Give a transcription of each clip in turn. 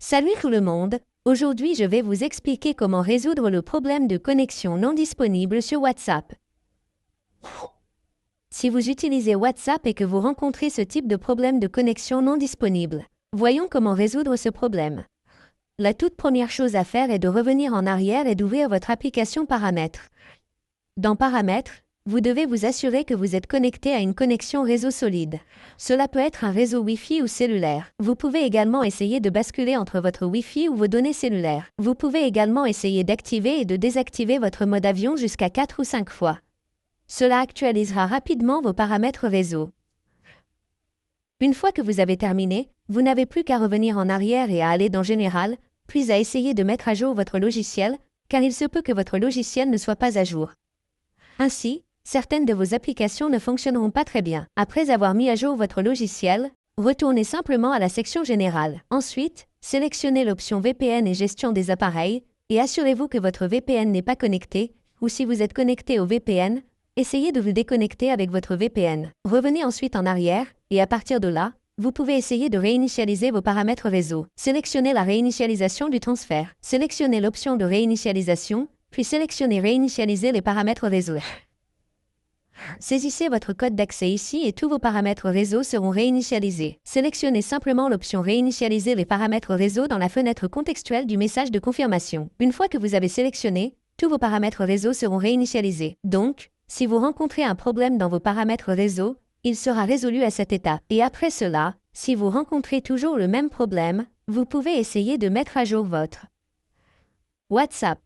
Salut tout le monde, aujourd'hui je vais vous expliquer comment résoudre le problème de connexion non disponible sur WhatsApp. Si vous utilisez WhatsApp et que vous rencontrez ce type de problème de connexion non disponible, voyons comment résoudre ce problème. La toute première chose à faire est de revenir en arrière et d'ouvrir votre application Paramètres. Dans Paramètres, vous devez vous assurer que vous êtes connecté à une connexion réseau solide. Cela peut être un réseau Wi-Fi ou cellulaire. Vous pouvez également essayer de basculer entre votre Wi-Fi ou vos données cellulaires. Vous pouvez également essayer d'activer et de désactiver votre mode avion jusqu'à 4 ou 5 fois. Cela actualisera rapidement vos paramètres réseau. Une fois que vous avez terminé, vous n'avez plus qu'à revenir en arrière et à aller dans Général, puis à essayer de mettre à jour votre logiciel, car il se peut que votre logiciel ne soit pas à jour. Ainsi, certaines de vos applications ne fonctionneront pas très bien. Après avoir mis à jour votre logiciel, retournez simplement à la section Générale. Ensuite, sélectionnez l'option VPN et gestion des appareils, et assurez-vous que votre VPN n'est pas connecté, ou si vous êtes connecté au VPN, essayez de vous déconnecter avec votre VPN. Revenez ensuite en arrière, et à partir de là, vous pouvez essayer de réinitialiser vos paramètres réseau. Sélectionnez la réinitialisation du transfert. Sélectionnez l'option de réinitialisation, puis sélectionnez Réinitialiser les paramètres réseau. Saisissez votre code d'accès ici et tous vos paramètres réseau seront réinitialisés. Sélectionnez simplement l'option Réinitialiser les paramètres réseau dans la fenêtre contextuelle du message de confirmation. Une fois que vous avez sélectionné, tous vos paramètres réseau seront réinitialisés. Donc, si vous rencontrez un problème dans vos paramètres réseau, il sera résolu à cette étape. Et après cela, si vous rencontrez toujours le même problème, vous pouvez essayer de mettre à jour votre WhatsApp.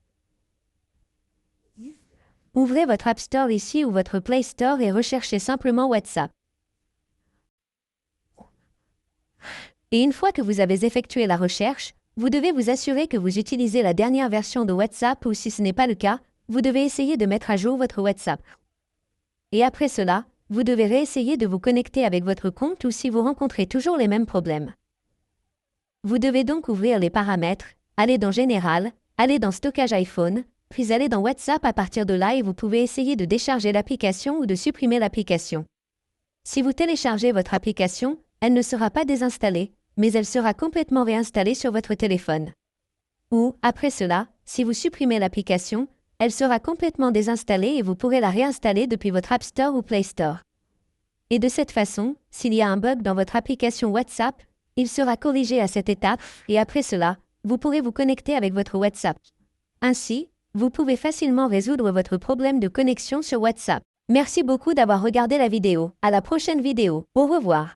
Ouvrez votre App Store ici ou votre Play Store et recherchez simplement WhatsApp. Et une fois que vous avez effectué la recherche, vous devez vous assurer que vous utilisez la dernière version de WhatsApp ou si ce n'est pas le cas, vous devez essayer de mettre à jour votre WhatsApp. Et après cela, vous devez réessayer de vous connecter avec votre compte ou si vous rencontrez toujours les mêmes problèmes. Vous devez donc ouvrir les paramètres, aller dans Général, aller dans Stockage iPhone, puis allez dans WhatsApp à partir de là et vous pouvez essayer de décharger l'application ou de supprimer l'application. Si vous téléchargez votre application, elle ne sera pas désinstallée, mais elle sera complètement réinstallée sur votre téléphone. Ou, après cela, si vous supprimez l'application, elle sera complètement désinstallée et vous pourrez la réinstaller depuis votre App Store ou Play Store. Et de cette façon, s'il y a un bug dans votre application WhatsApp, il sera corrigé à cette étape et après cela, vous pourrez vous connecter avec votre WhatsApp. Ainsi, vous pouvez facilement résoudre votre problème de connexion sur WhatsApp. Merci beaucoup d'avoir regardé la vidéo. À la prochaine vidéo. Au revoir.